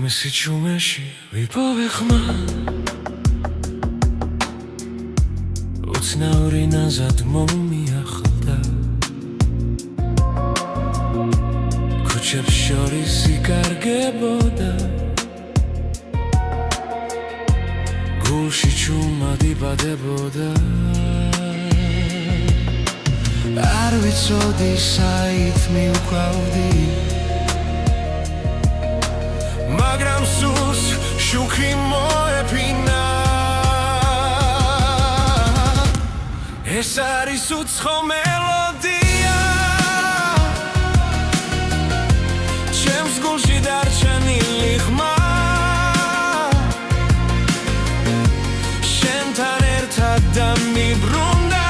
Rumesi čumeši vipove hma Ucnauri nazad momi ahlda Kucheb shorisi kargeboda Gulshi chumadi badeboda Ar vicodi sait miuqavdi Მაგრამ სულს შუქი მოეფინა ეს არის უცხო მელოდია ჩემს გულში დარჩენილი ხმა შენთან ერთად დამიბრუნდა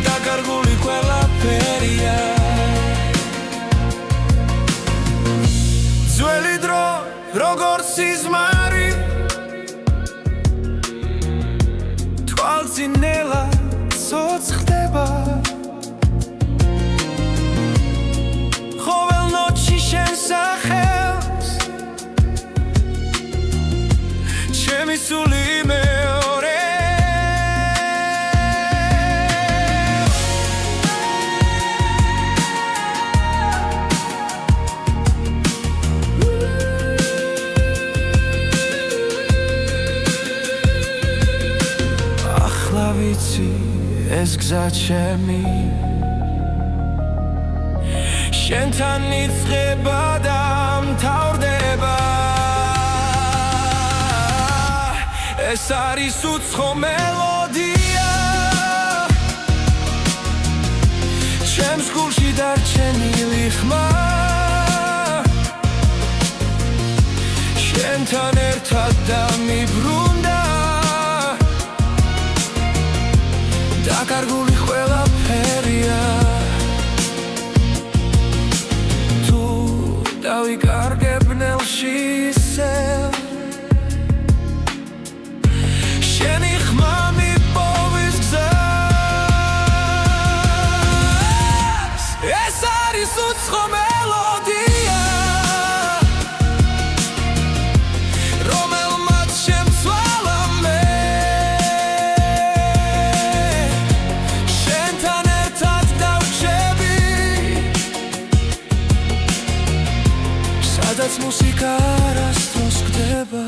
დაკარგული ყველაფერია ძველი დრო როგორც სიზმარი თვალწინელა ცოცხლდება ყოველ ნოჩი შენ სახელს ჩემი სული მეორე ეს გზა ჩემი შენთან იწყება და მთავრდება ეს არის უცხო მელოდია ჩემს გულში დარჩენილი ხმა შენთან ერთად დამიბრუნდა დაკარგული ყველაფერია თუ დავიკარგებ ნელში ისევ შენი ხმა მიპოვის გზას ეს არის უცხო მელოდია რომელმაც შემცვალა მე სადაც მუსიკა არასდროს გდება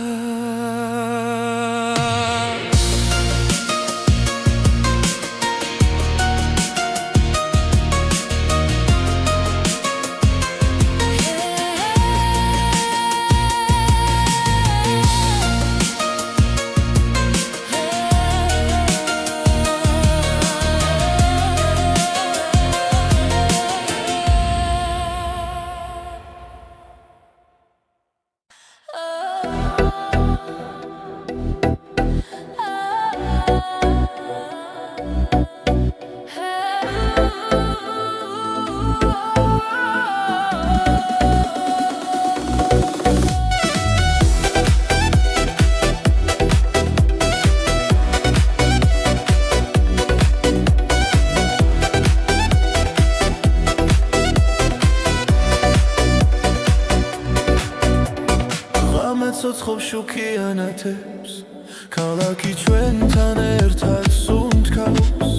ცოცხობ შუქიანათებს ქალაქი ჩვენთან ერთად სუნთქავს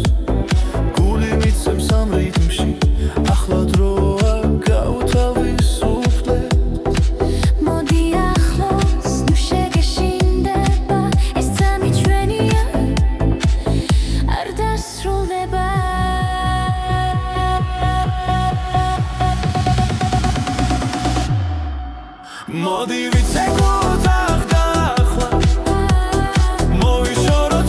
გული მიცემს ამ რიტმში ახლა დროა გავთავისუფლდეთ მოდი ახლოს ნუ შეგეშინდება ეს წამი ჩვენია არ დასრულდება მოდი ვიცე გულთახ და ახლა მოვიშოროთ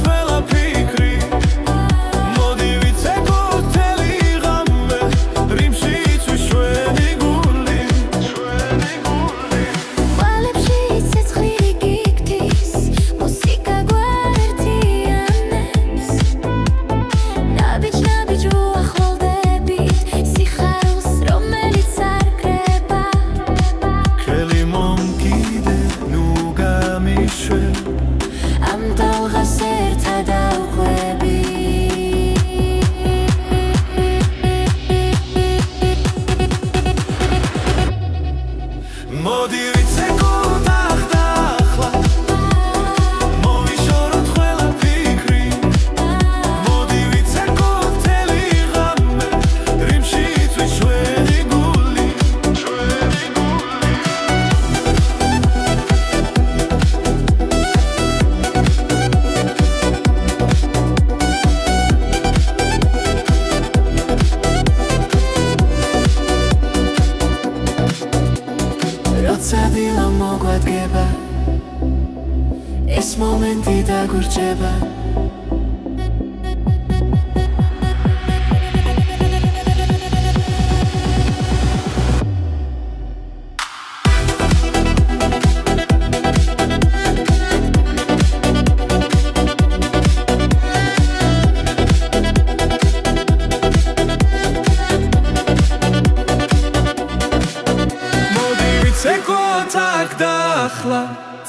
ახლა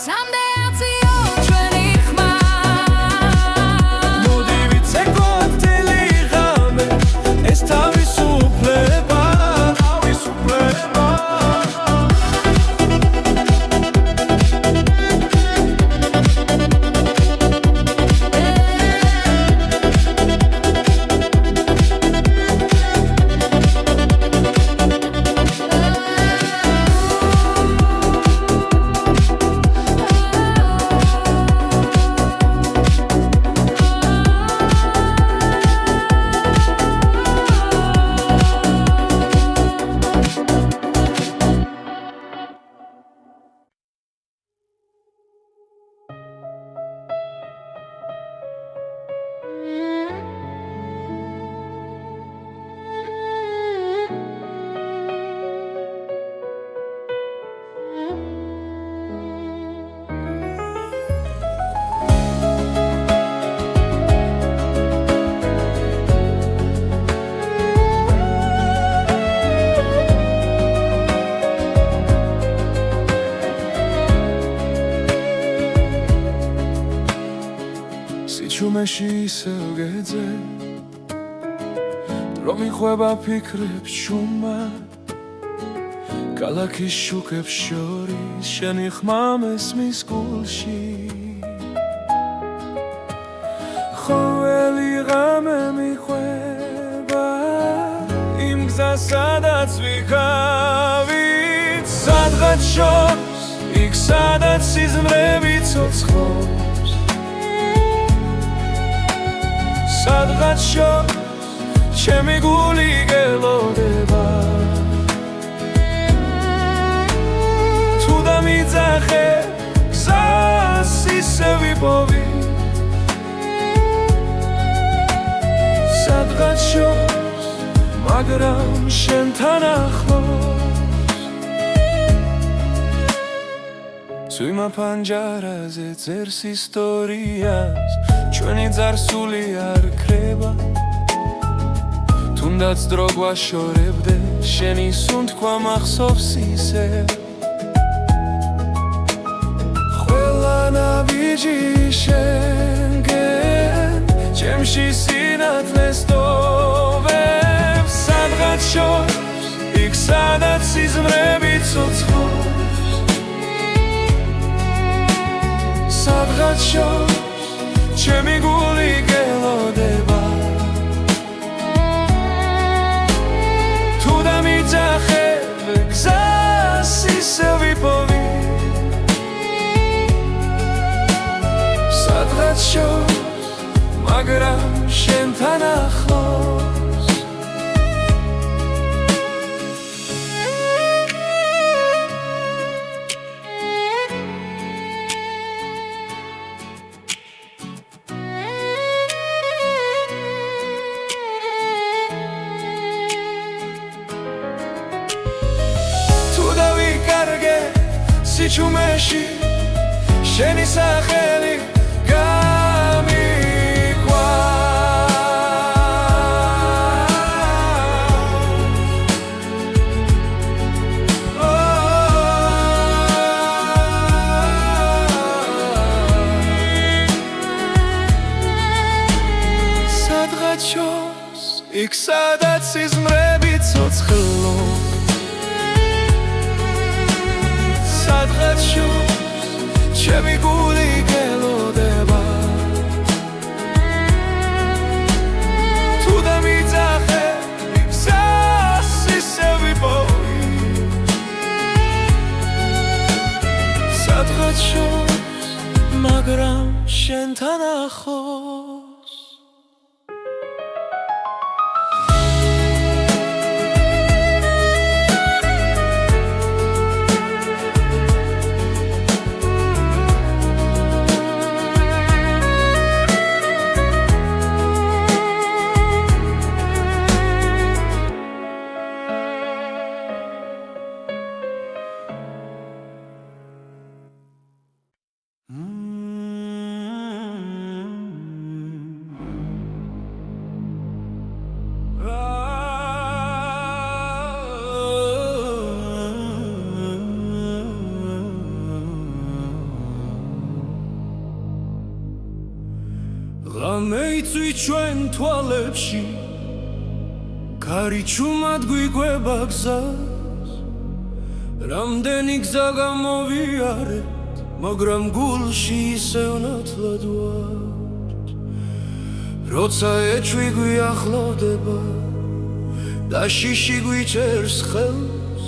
Someday I'll see you ჩვენი ხმა მოდი ვიცეკვოთ მთელი ღამე ეს თავისუფლება თავისუფლება სიჩუმეში ისევ გეძე რომ იყვება ფიქრებს შუმა ქალაქის შუქებს შორის შენი ხმა მესმის გულში ყოველი ღამე მიყვება იმ გზას სადაც ვიქავით სადღაც შორს იქ სადაც სიზმრები ცოცხლობს სადღაც შორს ჩემი გული გელოდება თუ დამიძახე გზას ისე ვიპოვი სადღაც შორს მაგრამ შენთან ახლოს სვიმა პანჯარაზე წერს ისტორიას ჩვენი ძარსული არ ქრება თუნდაც დრო გვაშორებდე შენი სუნთქვა მახსოვს ისე ყველა ნაბიჯი შენგენ ჩემში სინათლეს ტოვებს სადღაც შორს იქ სადაც სიზმრები ცოცხლობს სადღაც შორს ჩემი გული გელოდება თუ დამიძახე გზას ისე ვიპოვი სადღაც შორს მაგრამ შენთან ახლოს სიჩუმეში შენი სახელი გამიქვა სადღაც შორს იქ სადაც სიზმრები ცოცხლობს სადღაც შორს ჩემი გული გელოდება თუ დამიძახე გზას ისე ვიპოვი სადღაც შორს მაგრამ შენთან ახლოს მეიცვი ჩვენ თვალებში კარი ჩუმად გვიგვება გზას რამდენი გზა გამოვიარეთ მაგრამ გულში ისევ ნათლად ვართ როცა ეჭვი გვიახლოვდება და შიში გვიჭერს ხელს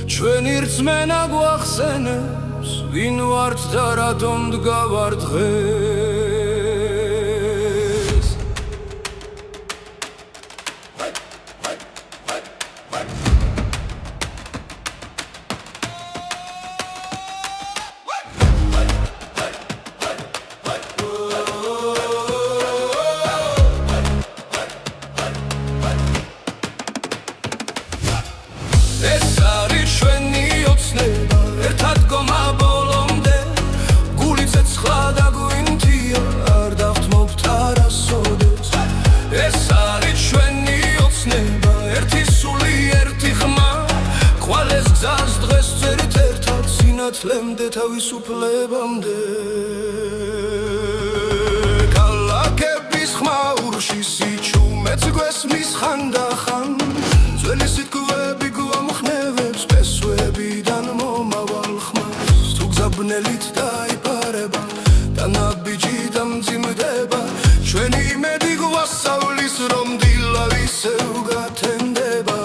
ჩვენი რწმენა გვახსენებს ვინ ვართ და რატომ დგავარ დღეს ეს არის ჩვენი ოცნება ერთად გომა ბოლომდე გული ცეცხლა და გვინთია არ დავთმობთ არასოდეს ეს არის ჩვენი ოცნება ერთი სული ერთი ხმა ხვალეს გზას დღეს წერით ერთად სინათლემდე თავისუფლებამდე ქალაქების ხმაურში სიჩუმეც გვესმის ხანდახან ძველი სიტყვები გვამხნევებს ფესვებიდან მომავალ ხმას თუ გზაბნელით დაიპარება და ნაბიჯი დამძიმდება ჩვენი იმედი გვასწავლის რომ დილა ისევ გათენდება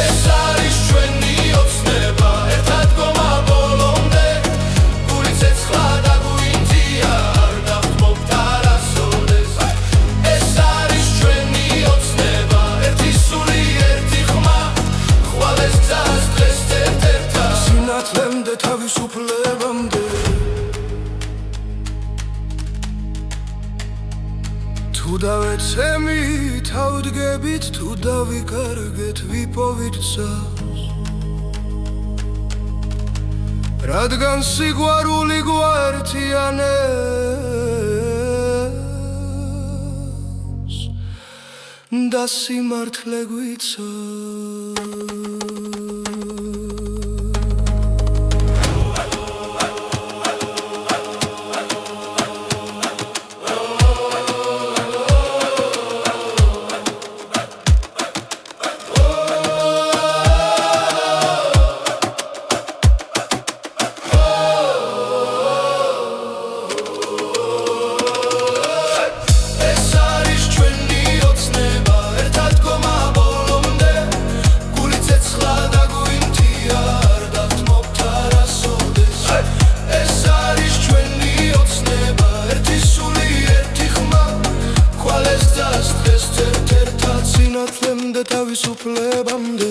ეს არის ჩვენი ოცნება ერთად გომა ბოლომდე გული ცეცხლა და გვინთია არ დავთმობთ არასოდეს ეს არის ჩვენი ოცნება ერთი სული ერთი ხმა ხვალეს გზას დღეს ერთ-ერთად სინათლემდე თავისუფლებამდე თუ დავეცემით ავდგებით თუ დავიკარგეთ ვიპოვით გზას რადგან სიყვარული გვაერთიანებს და სიმართლე გვიცავს სინათლემდე თავისუფლებამდე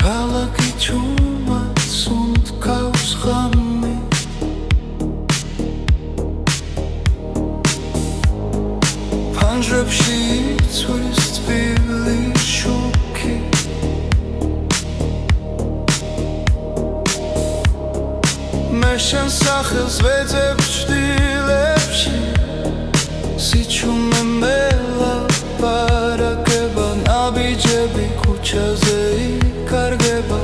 ქალაქი ჩუმად სუნთქავს ღამით ფანჯრებში იცვის თბილი შუქი მე შენ სახელს ვეძებ ჩრდილებში სიჩუმე მელაპარაკება ნაბიჯები ქუჩაზე იკარგება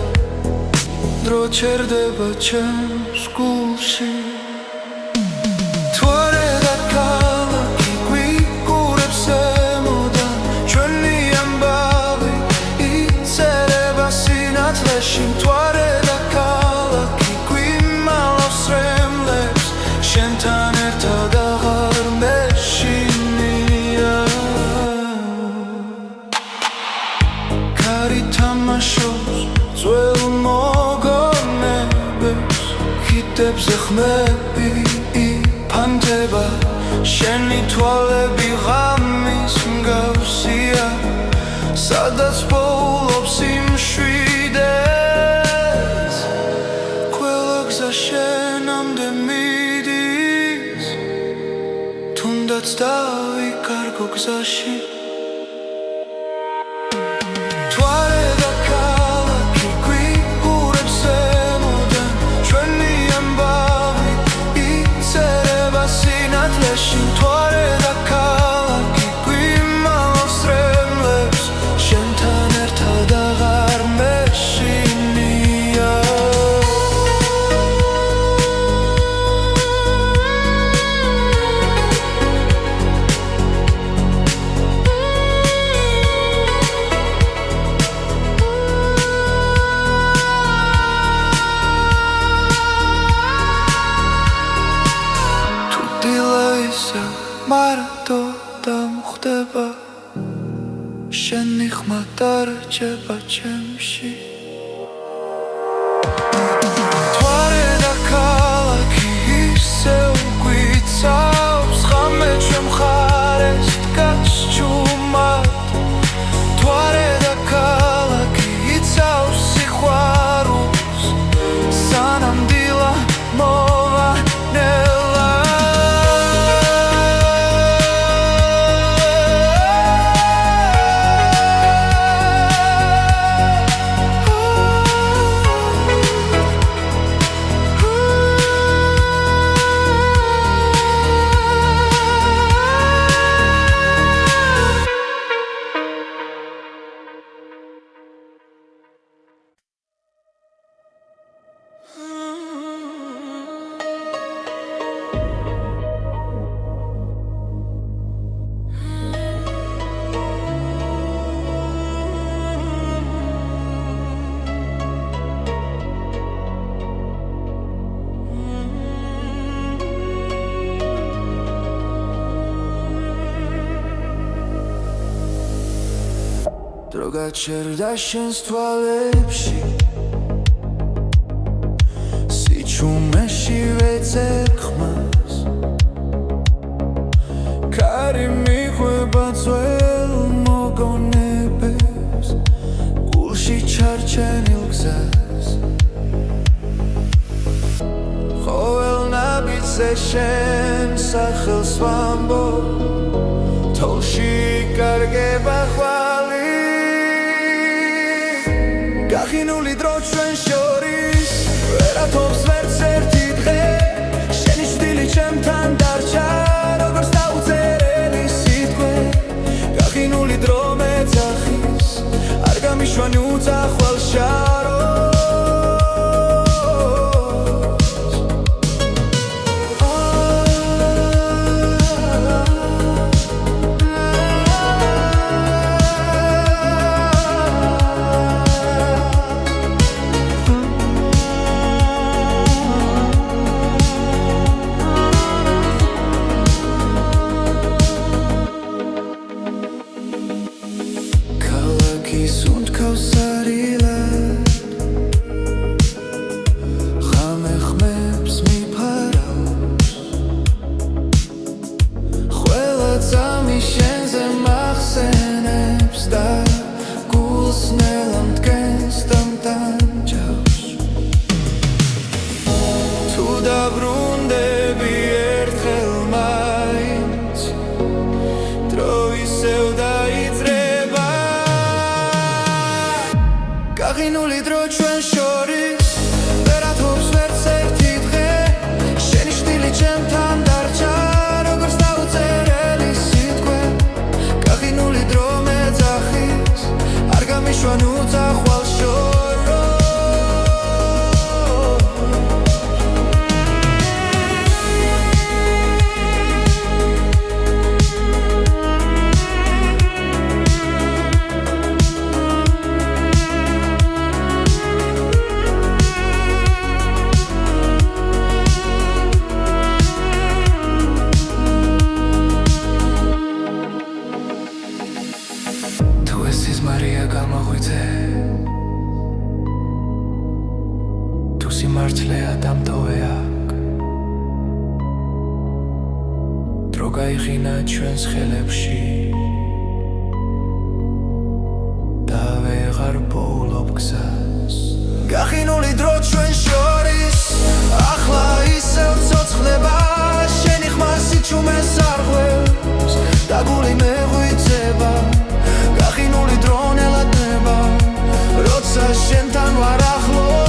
დრო ჩერდება ჩემს გულში თუ არა და ქალაქი გვიკურებს ემოდან ჩვენი ამბავი იწერება სინათლეში თუ არა და ქალაქი გვიმალავს რემლებს შენთან ერთად აღარ მეშინია კარი თამაშობს ძველ მოგონებებს ხიდებზე ხმები იფანტება შენი თვალები ღამის მსგავსია სადაც პოულობს იმ გზაში თვარე და ქალაქი გვიყურებს ზემოდან ჩვენი ამბავი იწერება სინათლეში თვარე და ქალაქი გვიმალავს რემლებს შენთან ერთად აღარ მეშინია მარადო დამხდება შენი ხმა დარჩება ჩემში თვარე და ქალაქი ისევ გვიცავს ხამე ჩემ მხარეს დგას ჩუმად თვარე და ქალაქი იცავს სიყვარულს სანამ დილა მოვანელა დრო გაჩერდა შენს თვალებში სიჩუმეში ვეძებ ხმას კარი მიხვება ძველ მოგონებებს გულში ჩარჩენილ გზას ყოველ ნაბიჯზე შენ სახელს ვამბობ თოლში კარგება ხვალი გახინული დრო ჩვენ შორის ვერათობს ვერც ერთი დღე შენი შვილი ჩემთან დარჩა როგორც დაუწერელი სიტყვე გახინული დრო მეძახის არ გამიშვანუცა ხვალ შაროს გახინული დრო ჩვენ შორის ვერათობს ვერც ერთი დღე შენი შვილი ჩემთან დარჩა როგორც დაუწერელი სიტყვე გახინული დრო მეძახის არ გამიშვანუცა ხვალ შოროს მარია გამოღვიძე თუ სიმართლეა დამტოვე აქ დრო გაიხინა ჩვენს ხელებში და ვეღარ პოულობ გზას გახინული დრო ჩვენ შორის ახლა ისევ ცოცხლება შენი ხმა სიჩუმეს არ ღვევს და გული მეღვი როცა შენთან ვარ ახლო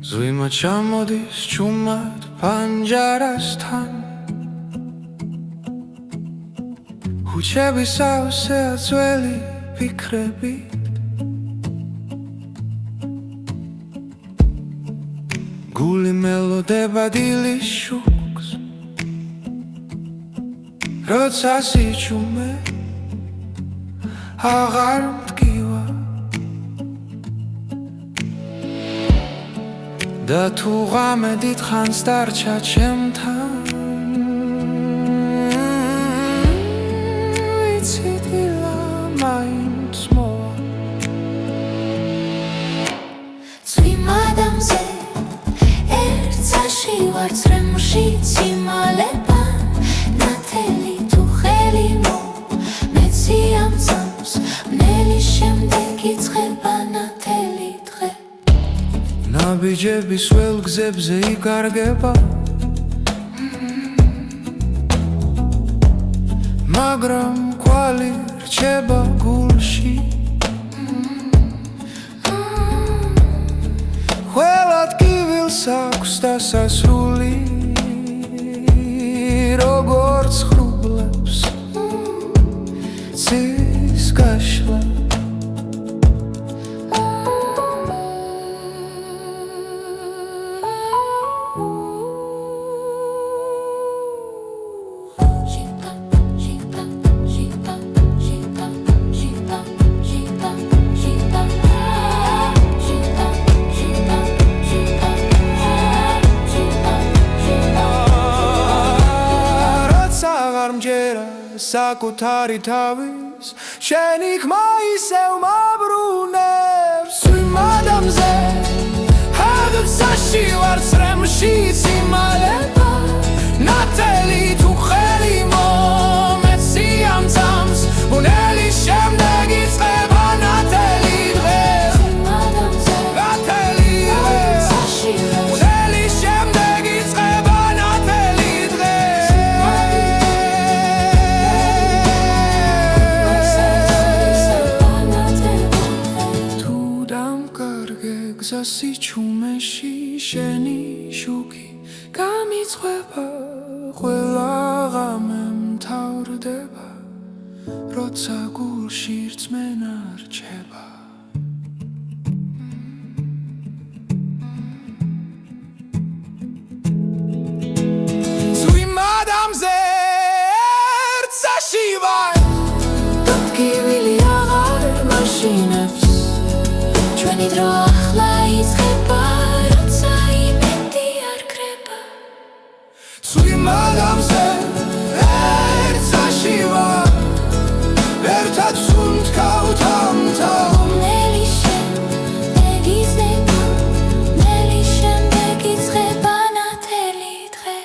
ზვიმა ჩამოდის ჩუმად პანჯარასთან ხუჩები სავსეა ძველი ფიქრებით გული მელოდება დილის შუქს როცა სიჩუმე აღარ მტკივა და თუ ღამე დიდხანს დარჩა ჩემთან ვიცი დილა მაინც მოვა წვიმადამზე ერთსაში ვარ წრემში ციმალება ნათელი თუ ხელი მეცი ამ წამს მნელი შემდეგ იწყება ნათელი დღე ნაბიჯების ველგზებზე იკარგება მაგრამ კვალი რჩება გულში ყველა ტკივილს აქვს დასასრული როგორც ხრუბლებს ცის გაშლა საკუთარი თავის შენი ხმა ისევ მაბრუნებს წვიმადამზე ჰაგცაში ვარ წრემში ციმალება ნათელი თუ ხელი მომეცი ამ წამს ბუნელი შემდეგ იწყება ნათელი დღე ნათელი დღე ბუნელი შემდეგ იწყება ნათელი დღე გზა სიჩუმეში შენი შუქი გამიწყება ყველა ღამე მთავრდება როცა გულში რწმენა რჩება წვიმადამზე ერთსაში ვარ დადგივილი აღარ მაშინებს ჩვენი დრო ახლა იწყება როცა იმედი არ კრება წვიმადამზე ერთსაში ვარ ერთად სუნთ გავთამთა მნელი შემდეგ იწყება მნელი შემდეგ იწყება ნათელი დღე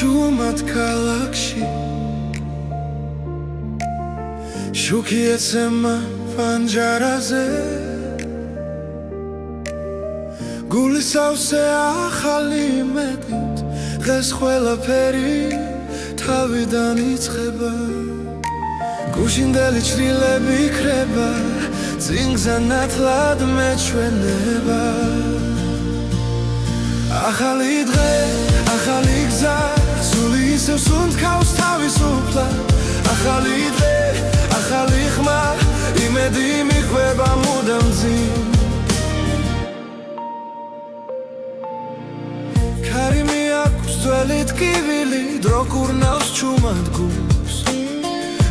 ჭუმად ქალაქში შუქი ეცემა პანჯარაზე გულის ავსე ახალი იმედით დღეს ყველაფერი თავიდან იწყება გუშინდელი ჩრდილები იქრება წინგზე ნათლად მეჩვენება ახალი დღე, ახალი გზა სული ისევ სუნთქავს თავისუფლად ახალი დღე, ახალი ხმა იმედი მიხვება მუდამ ძიმ ქარი მიაქვს ძველი ტკივილი დრო კურნავს ჭუმად გულს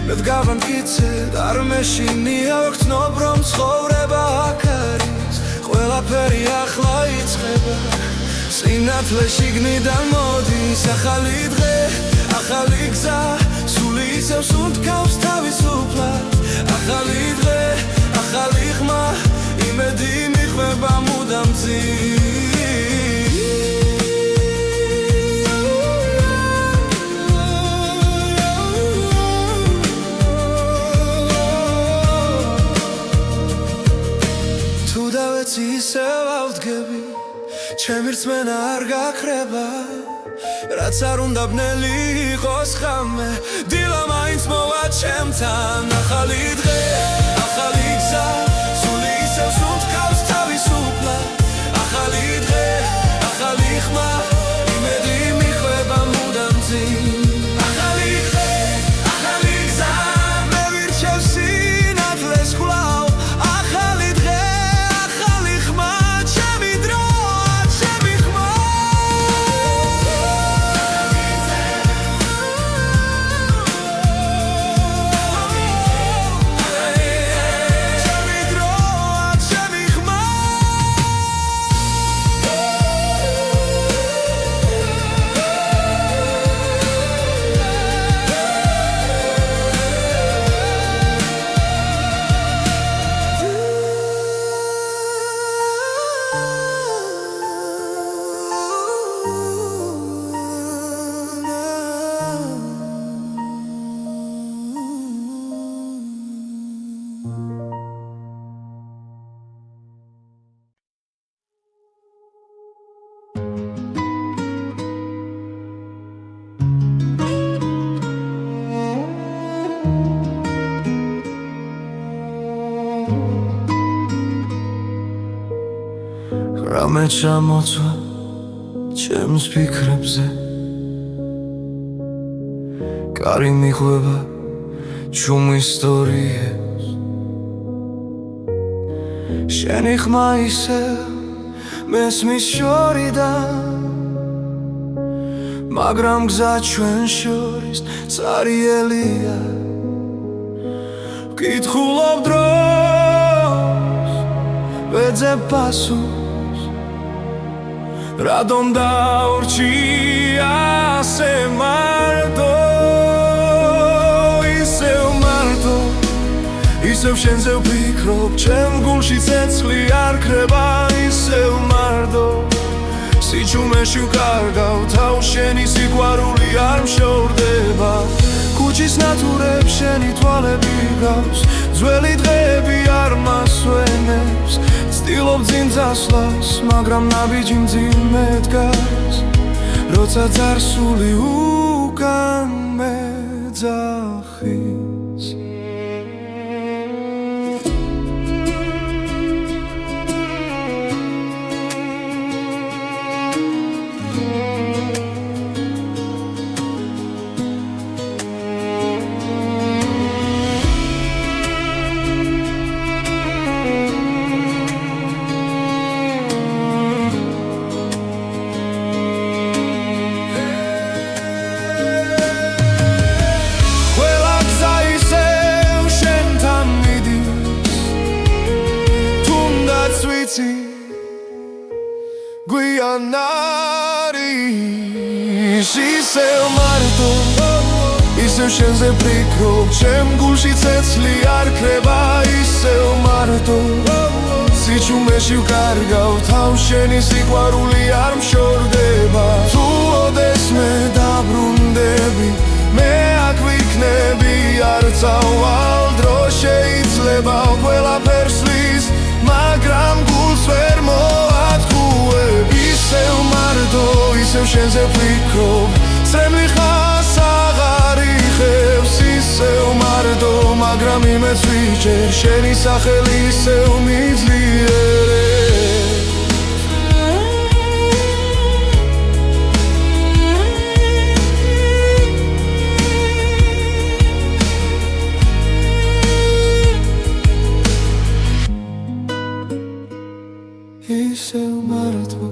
მე დგავანტკიცედ არ მეშინია ვქცნობ რომ ცხოვრება აქ არის ყველაფერი ახლა იწყება სინათლე შიგნიდან მოდის ახალი დღე, ახალი გზა სული ისევ სუნთქავს თავისუფლად ახალი დღე, ახალი ხმა იმედი მიხვება მუდამ ძიმ თუ დავეცი ისევ ავდგები ჩემი რწმენა არ გაქრება რაც არ უნდა ბნელი იყოს ხამე დილა მაინც მოვა ჩემთან ახალი დღე, ახალი გზა სული ისევ სუნთქავს თავისუფლად ახალი დღე, ახალი ხმა იმედი მიხვება მუდამ ძიმ ახალი დღე, ახალი გზა მე ვირჩევ სინათლეს კვლავ ახალი დღე, ახალი ხმა ჩემი დრო რამე ჩამოწვა ჩემს ფიქრებზე კარი მიხვება ჭუმ ისტორიებს შენი ხმა ისევ მესმის შორიდან მაგრამ გზა ჩვენ შორის წარიელია ვკითხულობ დროს ვეძებ პასუხს რადომ დავრჩი ასე მარტო ისევ მარტო ისევ შენზე ვფიქრობ ჩემ გულში ცეცხლი არ ქრება ისევ მარტო სიჩუმეში ვკარგავ თავს შენი სიყვარული არ მშორდება ქუჩის ნათურებს შენი თვალები გავს ძველი დღეები არ მასვენებს ცდილობ ძიმ წასვლას მაგრამ ნაბიჯი მძიმე დგას როცა წარსული უკან მეძახის გვიან არის ისევ მარტო ისევ შენზე ვფიქრობ ჩემ გულში ცეცხლი არ ქრება ისევ მარტო სიჩუმეში ვკარგავ თავს შენი სიყვარული არ მშორდება თუ ოდესმე დაბრუნდები მე აქ ვიქნები არ წავალ დრო შეიძლება ყველაფერს ვის მაგრამ გულს ვერ მოათქუებ ისევ მარტო ისევ შენზე ვფიქრობ წრემლი ხას აღარ იხევს ისევ მარტო მაგრამ იმეც ვიჭერ შენი სახელი ისევ მიძლიერებ ისევ მარტო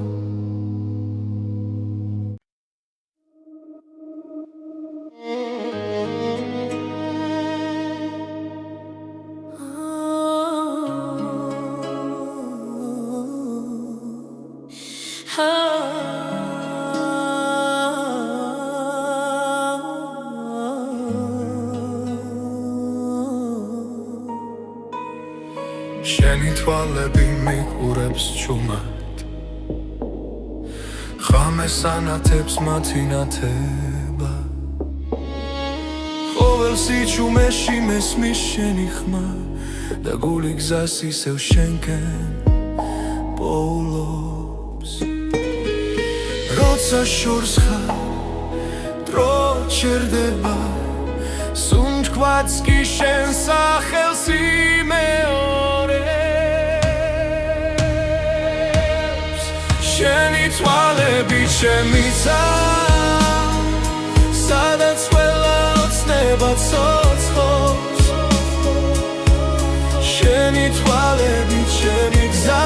შენი თვალები მიყურებს ჩუმად ხამეს ანათებს მათი ნათება ყოველ სიჩუმეში მესმის შენი ხმა და გული გზას ისევ შენკენ პოულობს როცა შორს ხარ დრო ჩერდება სუნთქვაც კი შენ სახელს იმეორებს შენი თვალები ჩემი სადაც ყველა ოცნება ცოცხობს შენი თვალები ჩემი გზა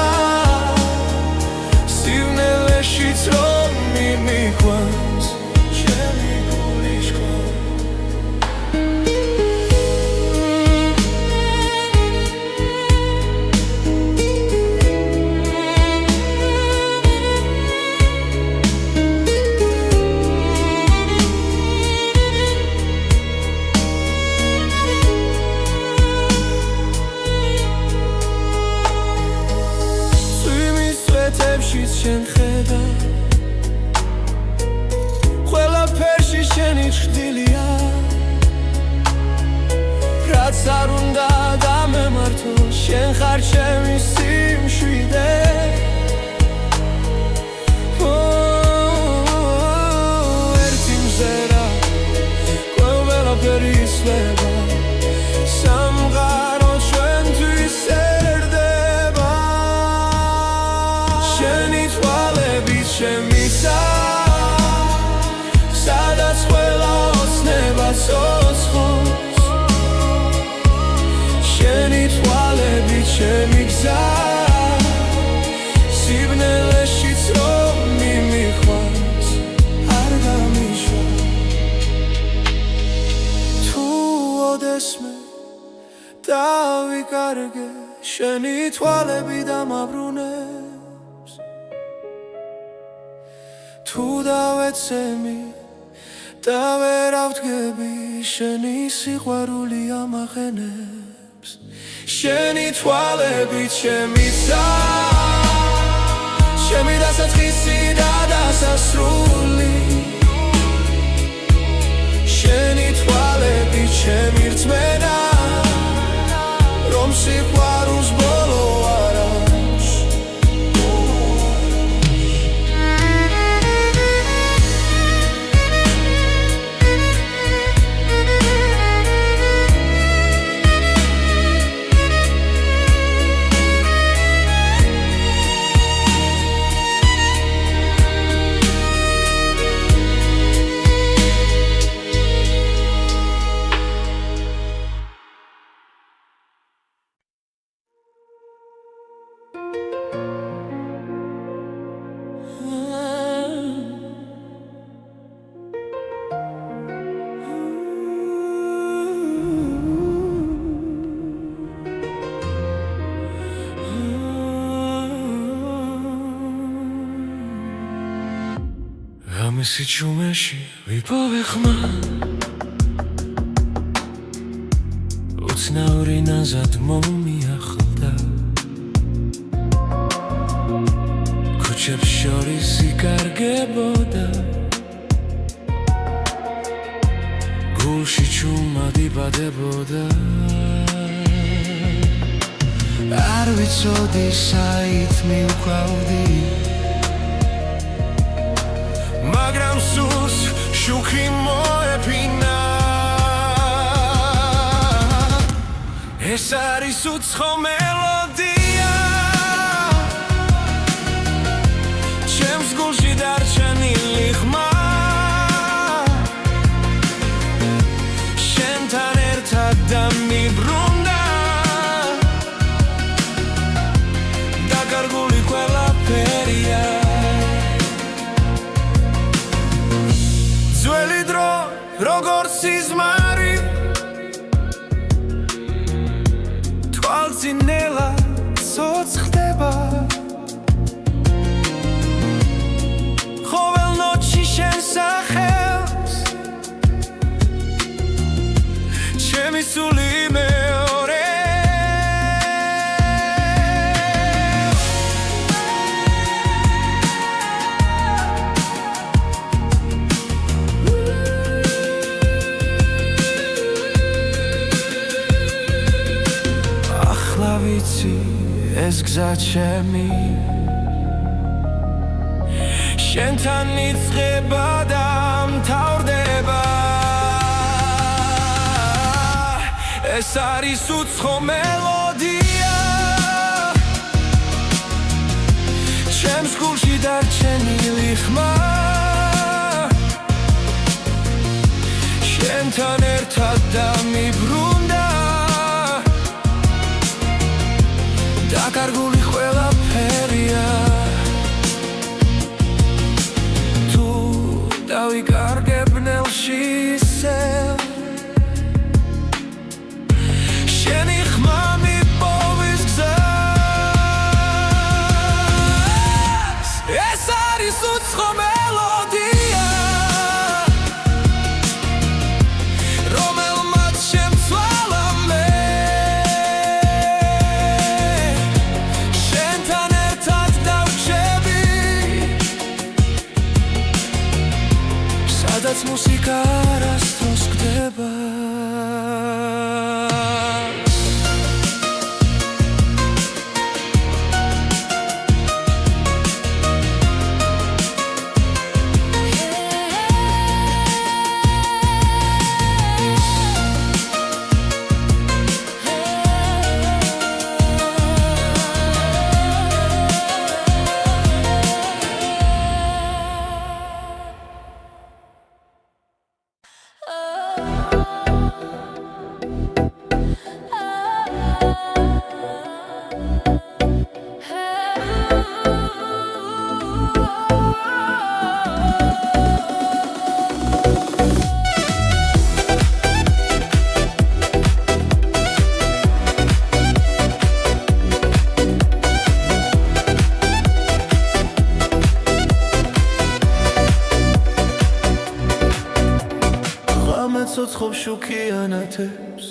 სივნელეშიც რომ მიმიყვანს ჩემი გული შქოს შენ ხედა ყველაფერში შენი ჭრილია რაც არ უნდა გამემართო შენ ხარ ჩემი სიმშვიდე ერთი მზერა ყველაფერი იცვლება სამყარო ჩვენთვის ერდება შენი თვალები შემისა სადაც ყველა ოცნება ცოცხობს შენი თვალები ჩემი გზა სივნელეშიც რომ მიმიყვანს არ გამიშვა თუ ოდესმე დავიკარგე შენი თვალები დამაბრუნებს თუ დავეცემი და ვერ ავდგები შენი სიყვარული ამახენებს შენი თვალები ჩემი დასაწყისი და დასასრული შენი თვალები ჩემი რწმენა რომ სიყვარულს ბოლო არ აქვს სიჩუმეში ვიპოვე ხმა უცნაური ნაზად მომიახლდა ქუჩებს შორის იკარგებოდა გულში ჩუმად იბადებოდა არ ვიცოდი საით მივხვავდი მაგრამ სულს შუქი მოეფინა ეს არის უცხო მელოდია ჩემს გულში დარჩენილი ხმა შენთან ერთად დამიბრუნდა დაკარგული ყველაფერია ძველი დრო როგორც სიზმარი თვალწინელა ცოცხლდება ყოველ ნოჩი შენ სახელს ჩემი სული მეორე ახლა ვიცი ეს გზა ჩემი შენთან იწყება და მთავრდება ეს არის უცხო მელოდია ჩემს გულში დარჩენილი ხმა შენთან ერთად დამიბრუნდა დაკარგული ყველაფერია თუ დავიკარგებ ნელში ისევ შენი ხმა მიპოვის გზას ეს არის უცხო მელოდია რომელმაც შემცვალა მე შენთან ერთად დავჩები სადაც მუსიკა არასდროს გდება ცოცხობ შუქიანათებს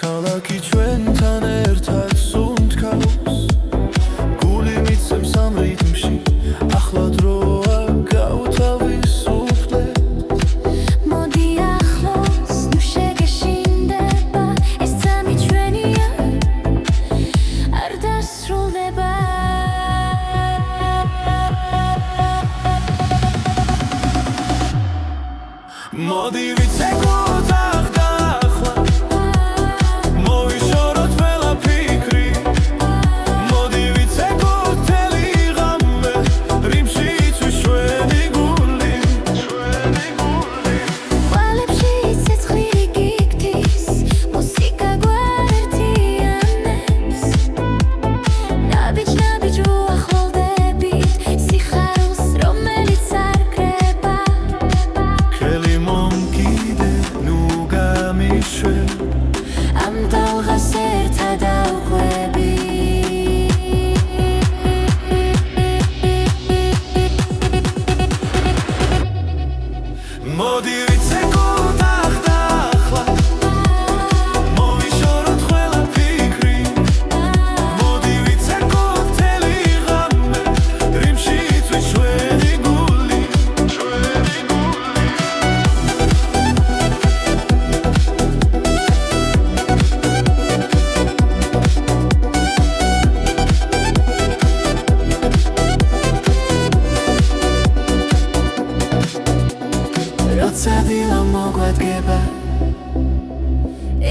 ქალაქი ჩვენთან ერთად სუნთქავს გული მიცემს ამ რიტმში ახლა დროა გავთავისუფლდეთ მოდი ახლოს ნუ შეგეშინდება ეს წამი ჩვენია არ დასრულდება მოდი ვიცე გულთახ და ახლა მოვიშოროთ ყველაფერი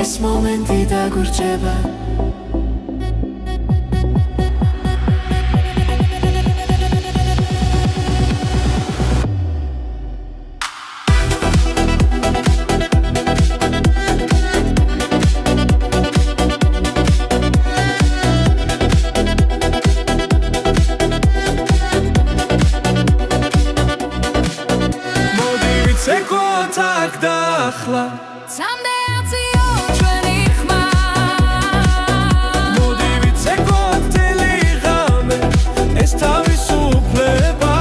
ეს მომენტი დაგვრჩება tak dakhla Someday I'll see you ჩვენი ხმა მოდი ვიცეკოთ ტელეგრამე ეს თავისუფლება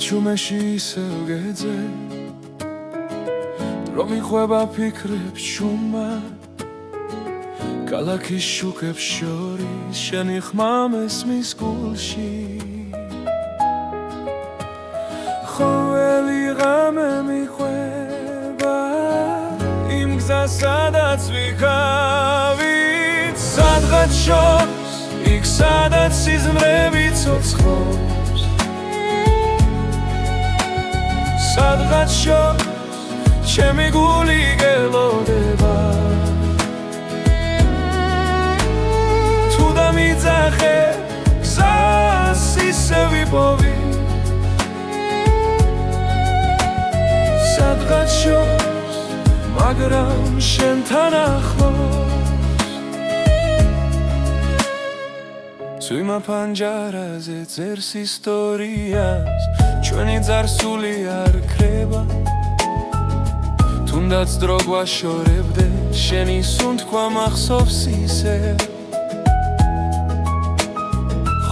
ჩუმეში ისევ გეძე რომ იყვება ფიქრებს ჩუმა ქალაქის შუქებს შორის შენი ხმა მესმის გულში ყოველი ღამე მიყვება იმ გზას სადაც ვიქავით სადღაც შორს იქ სადაც სიზმრები ცოცხლობს სადღაც შორს ჩემი გული გელოდება თუ დამიძახე გზას ისე ვიპოვი სადღაც შორს მაგრამ შენთან ახლოს წვიმა პანჯარაზე წერს ისტორიას ჩვენი ძარსული არ ქრება თუნდაც დრო გვაშორებდე შენი სუნთქვა მახსოვს ისე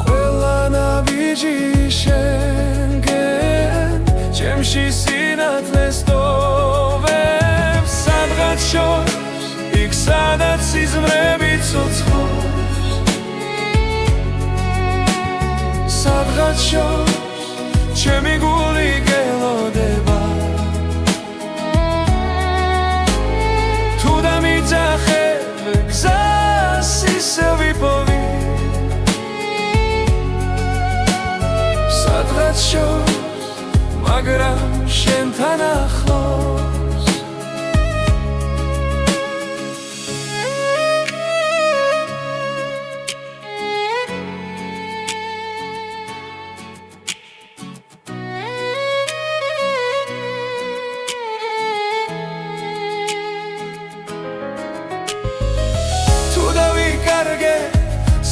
ყველა ნაბიჯი შენგენ ჩემში სინათლეს ტოვებს სადღაც შორს იქ სადაც სიზმრები ცოცხლობს სადღაც შორს ჩემი გული გელოდება თუ დამიძახე გზას ისე ვიპოვი სადღაც შორს მაგრამ შენთან ახლოს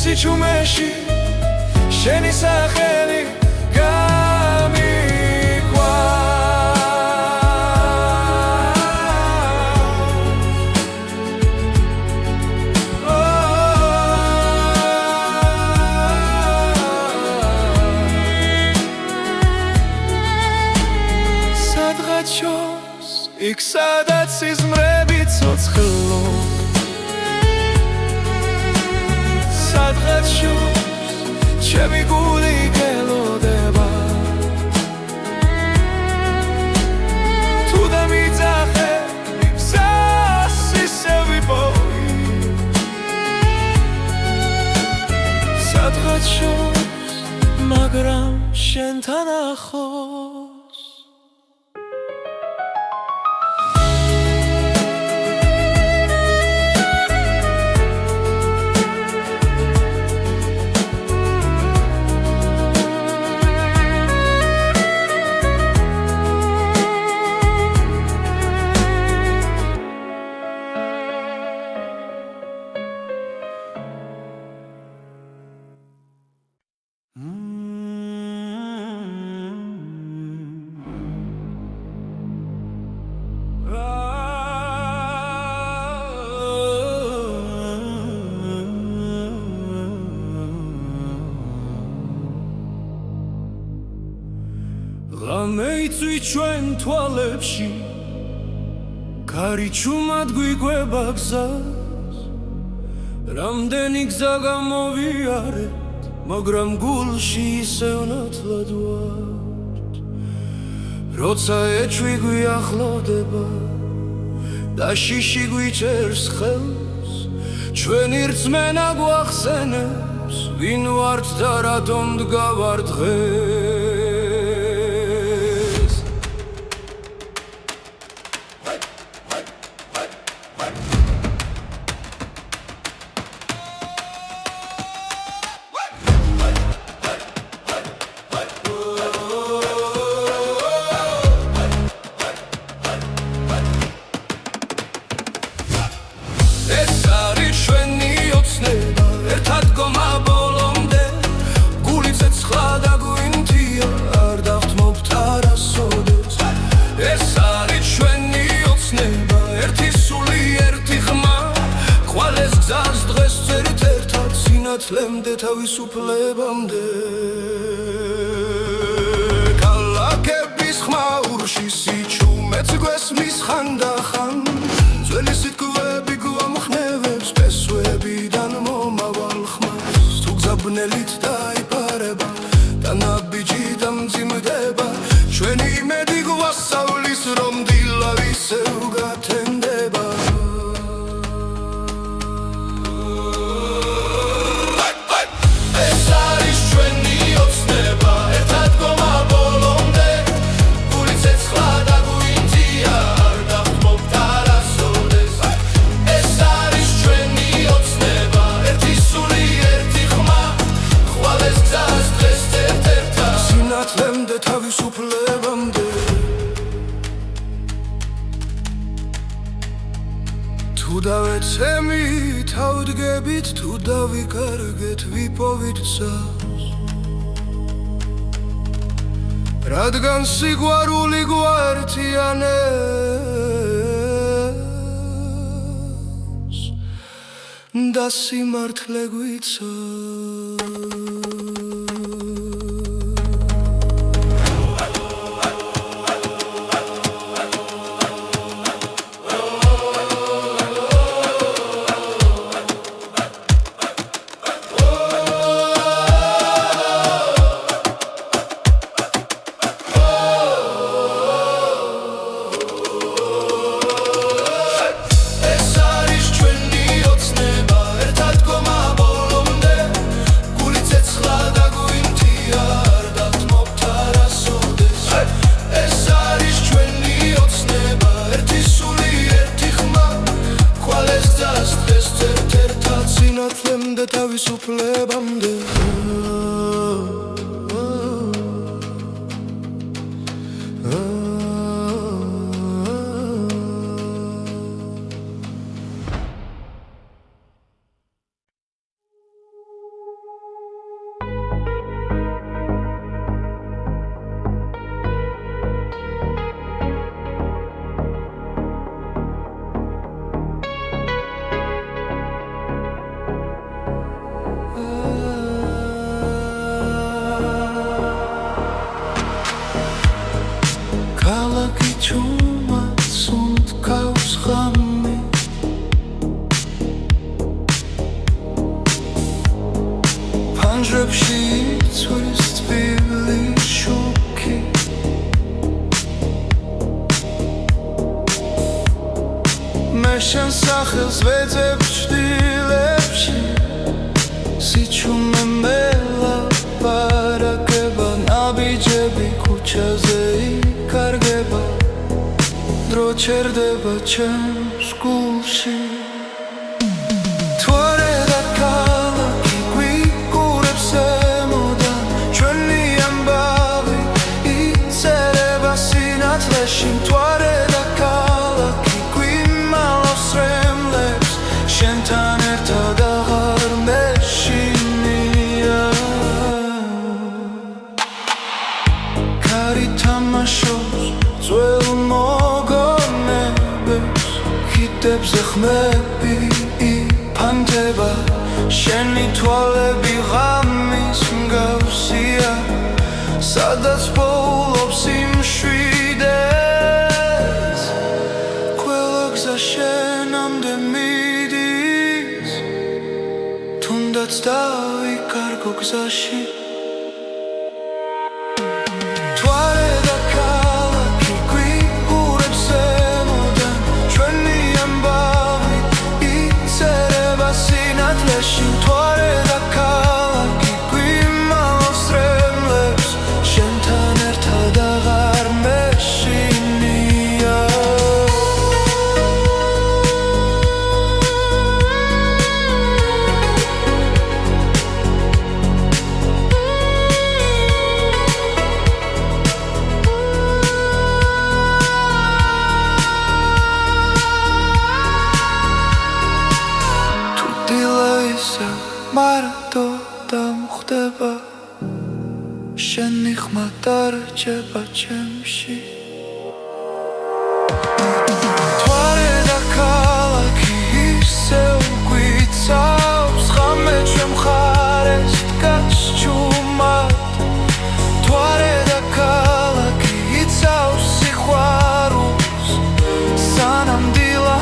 სიჩუმეში შენი სახელი გამიქვა სადღაც შორს იქ სადაც სიზმრები ცოცხლობს სადღაც შორს ჩემი გული გელოდება თუ დამიძახე გზას ისე ვიპოვი სადღაც შორს მაგრამ შენთან ახლოს ღამეიცვი ჩვენ თვალებში კარი ჩუმად გვიგვება გზას რამდენი გზა გამოვიარეთ მაგრამ გულში ისევ ნათლად ვართ როცა ეჭვი გვიახლოვდება და შიში გვიჭერს ხელს ჩვენი რწმენა გვახსენებს ვინ ვართ და რატომ დგავარ დღეს ეს არის ჩვენი ოცნება ერთად გომა ბოლომდე გული ცეცხლა და გვინთია არ დავთმობთ არასოდეს ეს არის ჩვენი ოცნება ერთი სული ერთი ხმა ხვალეს გზას დღეს წერთ ერთად სინათლემდე თავისუფლებამდე ქალაქების ხმაურში სიჩუმეც გვესმის ხანდახან ძველი სიტყვები გვამხნევებს ფესვებიდან მომავალ ხმას თუ გზაბნელით დაიფარება და ნაბიჯი დამძიმდება ჩვენი იმედი გვასწავლის რომ დილა ისევ გათენდება ეს არის ჩვენი ოცნება ერთად გომა ბოლომდე გული ცეცხლა და გვინთია არ დავთმობთ არასოდეს ეს არის ჩვენი ოცნება ერთი სული ერთი ხმა ხვალეს გზას დღეს ერთ-ერთად სინათლემდე თავისუფლებამდე თუ დავეცემით ავდგებით თუ დავიკარგეთ ვიპოვით გზას რადგან სიყვარული გვაერთიანებს და სიმართლე გვიცავს სინათლემდე თავისუფლებამდე ქალაქი ჩუმად სუნთქავს ღამე ფანჯრებში იცვის თბილი შუქი მე შენ სახელს ვეძებ ჩრდილებში სიჩუმე მელაპარაკება ნაბიჯები ქუჩაზე იკარგება დრო ჩერდება ჩემს გულში ზეხმები იფანტება შენი თვალები ღამის მსგავსია სადაც პოულობს დავიკარგო გზაში თვარე და ქალაქი გვიყურებს ემოდან ჩვენი ამბავი იწერება სინათლეში თვარე და ქალაქი გვიმალავს რემლებს შენთან ერთად აღარ მეშინია მარტო დამხვდება შენი ხმა დარჩება ჩემში თვარე და ქალაქი ისევ გვიცავს ხამე ჩვენ მხარეს დგას ჩუმად თვარე და ქალაქი იცავს სიყვარულს სანამ დილა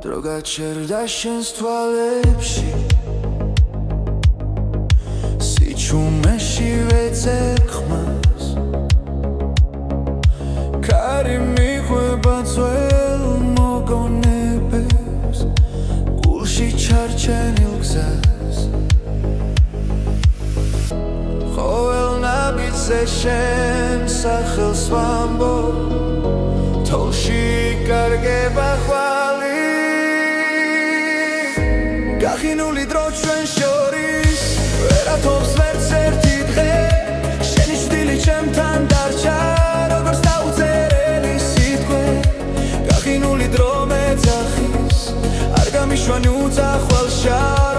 დრო გაჩერდა შენს თვალებში სიჩუმეში ვეძებ ხმას კარი მიყვება ძველ მოგონებებს გულში ჩარჩენილ გზას ყოველ ნაბიჯზე შენ სახელს ვამბობ თოლში იკარგება ხვალი გახინული დრო ჩვენ შორის ვერათობს ვერც ერთი დღე შენი შვილი ჩემთან დარჩა როგორც დაუწერელი სიტყვე გახინული დრო მეძახის არ გამიშვანი უძახვალ შაროს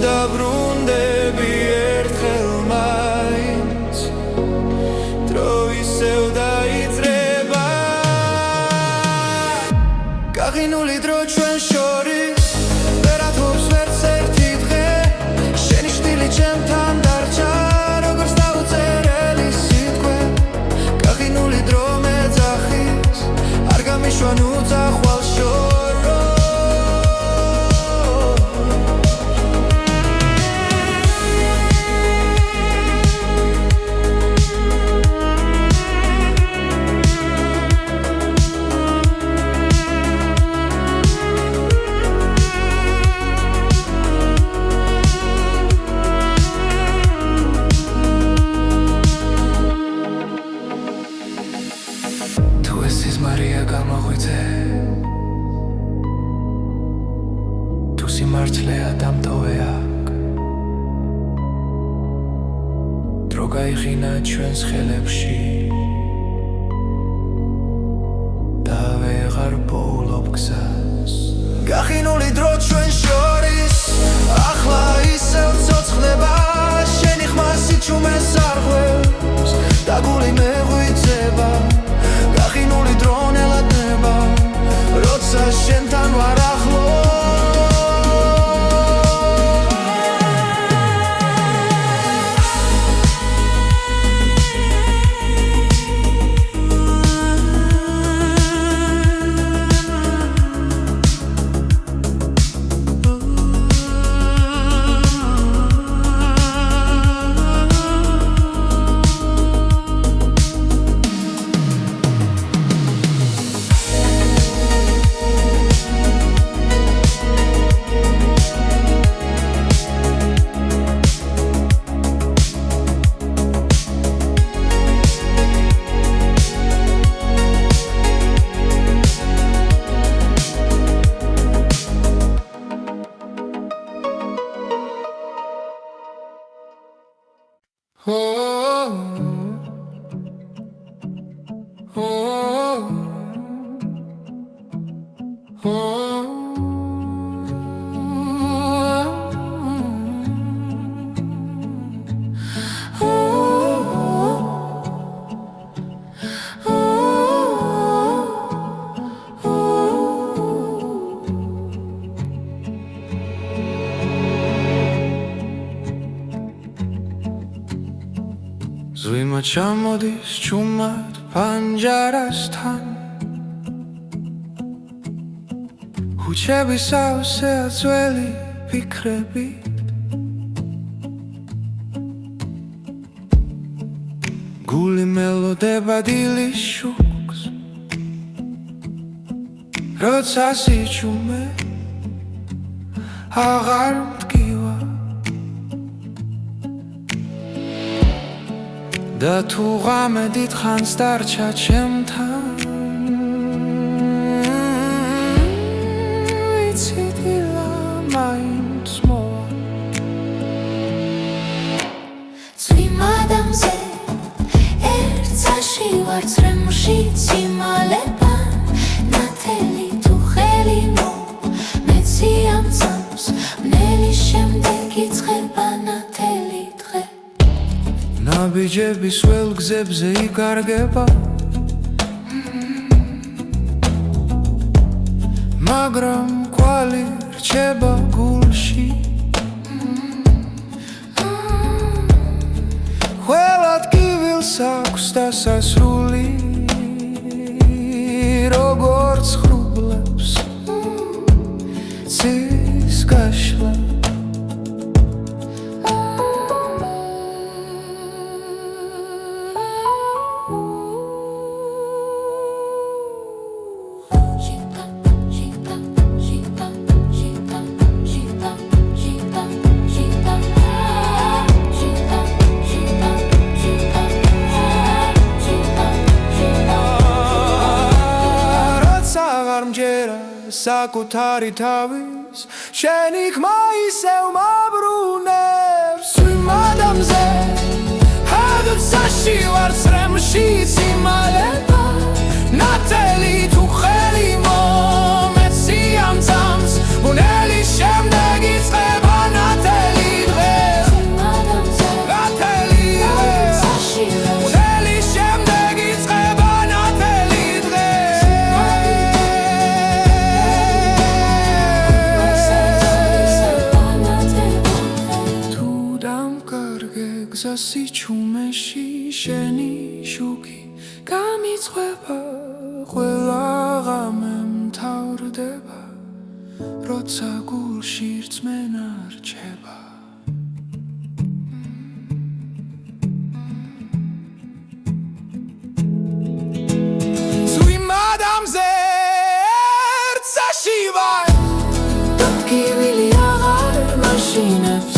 დაბრუნდები ერთხელ მაინც დრო ისევ დაიძრება გაღინული დრო ჩვენ შორის ვერათობს ვერც ერთი დღე შენი შვილი ჩემთან დარჩა როგორც დაუწერელი სიტყვე გაღინული დრო მეძახის არ გამიშვან უძახვალ შორს სიმართლეა დამტოვე აქ დრო გაიხინა ჩვენს ხელებში და ვეღარ პოულობ გზას გახინული დრო ჩვენ შორის ახლა ისევ ცოცხლება შენი ხმა სიჩუმეს არ ღვევ ჩამოდის ჩუმად პანჯარასთან ხუჩები სავსეა ძველი ფიქრებით გული მელოდება დილის შუქს როცა სიჩუმე აღარ მტკივა და თუ ღამე დიდხანს დარჩა ჩემთან ვიცი დილა მაინც მოვა წვიმ ადამიანზე ერთსაში ვარ წრემლში ციმალება ნათელი თუ ხელი მეცი ამ წამს მნელი შემდეგ იწყება ნათელი დღე ნაბიჯების ველგზებზე იკარგება მაგრამ კვალი რჩება გულში ყველა ტკივილს აქვს დასასრული როგორც ხრუბლებს ცის გაშლა საკუთარი თავის შენ იქ მაისევ მაბრუნებს წვიმ ადამიანზე ჰადուցაში ვარ წრემლში ციმალება ნათელი თუ ხელი მომეცი ამ წამს ბუნელი შემდეგ იწყება ნათელი დღე წვიმ ადამიანზე ნათელი ჰადուցაში ბუნელი შემდეგ იწყება ნათელი დღე სიჩუმეში შენი შუქი გამიწვება ყველა ღამე მთავრდება როცა გულში რწმენა რჩება წვიმ ადამიანზე ერთსაში ვარ დატკივილი აღარ მაშინებს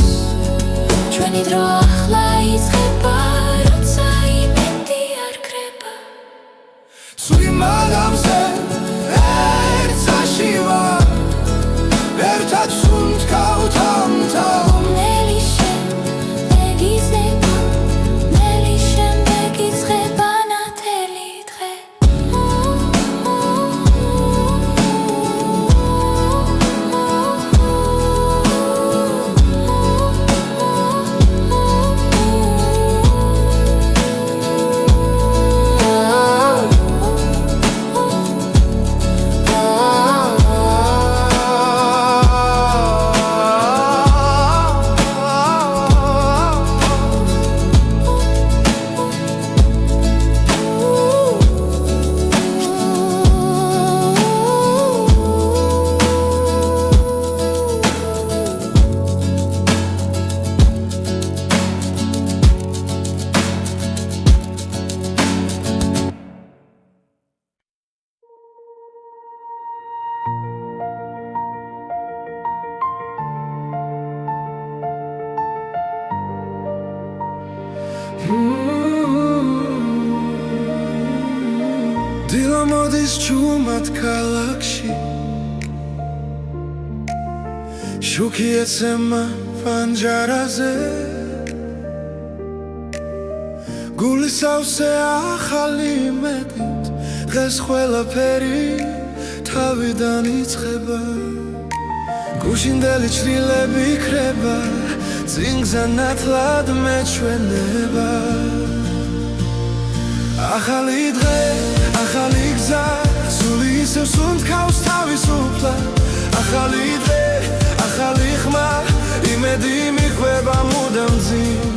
ჩვენი დრო ახლა იწყება როცა იმედი არ ქრება წვიმ ადამიანზე ერთსაში ვარ ერთად სუნთქავთ ამთავ მნელი შემდეგ იწყება მნელი შემდეგ იწყება ნათელი დღე დილა მოდის ჩუმად ქალაქში შუქი ეცემა პანჯარაზე გული სავსე ახალი იმედით დღეს ყველაფერი თავიდან იწყება გუშინდელი ჩრილები იქრება წინგზე ნათლად მეჩვენება ახალი დღე ახალი გზა სული ისევ სუნთქავს თავისუფლად ახალი დღე ახალი ხმა იმედი მიხვება მუდამ ძიმ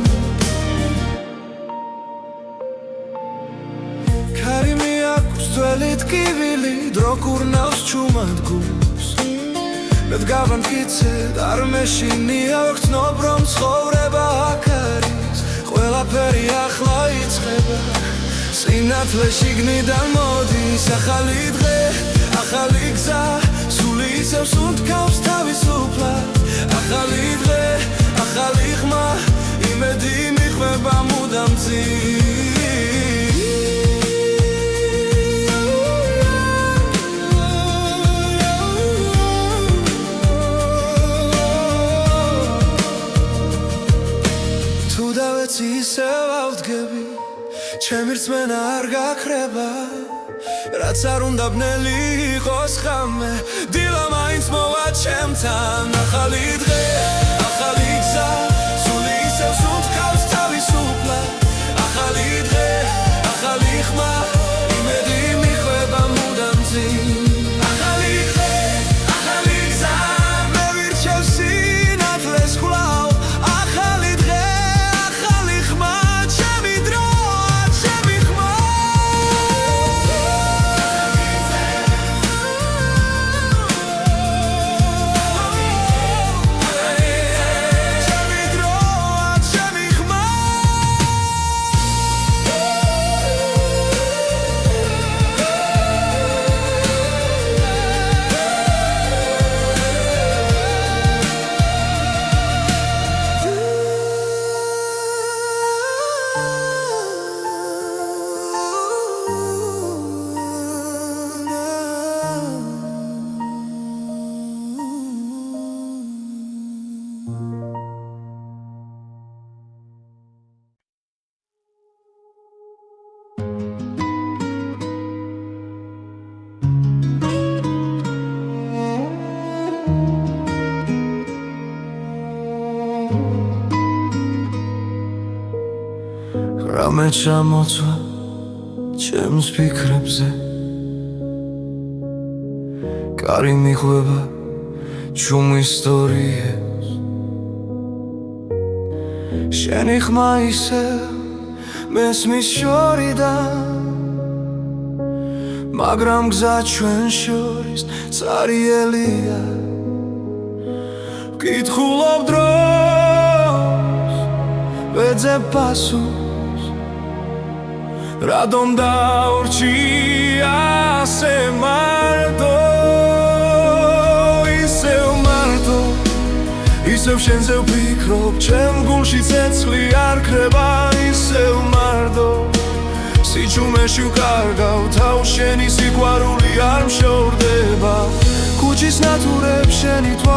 კივილი დრო კურნავს ჩუმად გულს მე დგავანკიცედ არ მეშინია ვგრძნობ რომ ცხოვრება აქ არის ყველაფერი ახლა იწყება სინათლე შიგნიდან მოდის ახალი დღე ახალი გზა სული იცევს უთქავს თავისუფლად ახალი დღე ახალი ხმა იმედი მიხვება მუდამ წინ თუ დავეცი ისევ ავდგები ჩემი რწმენა არ გაქრება რაც არ უნდა ბნელი იყოს ხამე დილა მაინც მოვა ჩემთან ახალი დღე ახალი გზა სული ისევ უთქავს თავისუფლად ახალი დღე ახალი ხმა იმედი მიხვება მუდამ წინ ახალი დღე ახალი გზა მე ვირჩევ სინათლეს ხვლავ ახალი დღე ახალი ხმა ჩემი დრო ჩემი ხმა ჩემი დრო ჩემი ხმა რამე ჩამოწვა ჩემს ფიქრებზე კარი მიხვება ჩუმ ისტორიებს შენი ხმა ისევ მესმის შორიდან მაგრამ გზა ჩვენ შორის წარიელია ვკითხულობ დროს ვეძებ პასუხს რადომ დაურჩი ასე მარტო ისევ შენზე ვფიქრობ ჩემ გულში ცეცხლი არ ქრება ისევ მარტო სიჩუმეში ვკარგავ თავს შენი სიყვარული არ მშორდება ქუჩის ნათურებს შენი თვალები